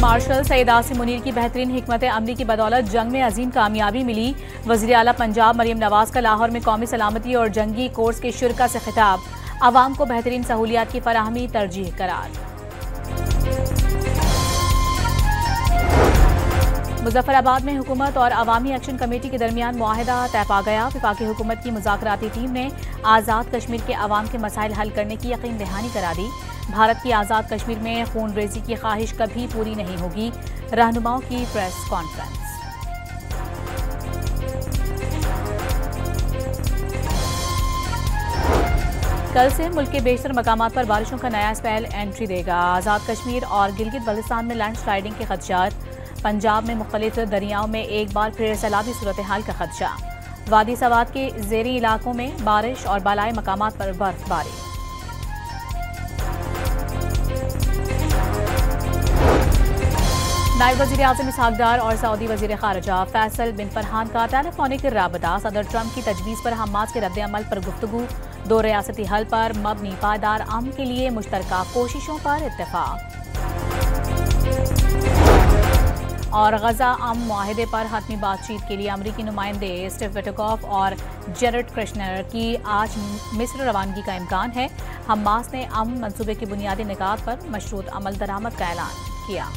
Martial Syed Asim Munir की बेहतरीन हिकमत अमली की बदौलत जंग में अजीम कामयाबी मिली। वज़ीर आला पंजाब मरियम नवाज का लाहौर में कौमी सलामती और जंगी कोर्स के शुरा से खिताब। अवाम को बेहतरीन सहूलियात की फराहमी तरजीह करार। मुजफ्फराबाद में हुकूमत और अवामी एक्शन कमेटी के दरमियान मुआहिदा तय पा गया। वफाकी हुकूमत की मुज़ाकराती टीम ने आज़ाद कश्मीर के अवाम के मसाइल हल करने की यकीन दहानी करा दी। भारत की आज़ाद कश्मीर में खून रेजी की ख्वाहिश कभी पूरी नहीं होगी। रहनुमाओं की प्रेस कॉन्फ्रेंस। कल से मुल्क के बेशतर मकामात पर बारिशों का नया स्पेल एंट्री देगा। आज़ाद कश्मीर और गिलगित बल्तिस्तान में लैंडस्लाइडिंग के खदशात। पंजाब में मुख्तलिफ दरियाओं में एक बार फिर सैलाबी सूरत हाल का खदशा। वादी सवात के ज़ेरी इलाकों में बारिश और बालाई मकामात पर बर्फबारी। नायब वज़ीर आज़म इसहाक डार और सऊदी वज़ीर ख़ारिजा फैसल बिन फरहान का टेलीफोनिक राबता। सदर ट्रंप की तजवीज़ पर हमास के रद्द-ए-अमल पर गुफ्तगू। दो रियासती हल पर मबनी पायदार अमन के लिए मुश्तरका कोशिशों पर इत्तेफाक। और गजा अमन मुआहिदे पर हतमी बातचीत के लिए अमरीकी नुमाइंदे स्टीव विटकॉफ और जेरेड कृष्णर की आज मिस्र रवानगी का इम्कान है। हमास ने अमन मंसूबे के बुनियादी निकात पर मशरूत अमल दरामद का ऐलान किया।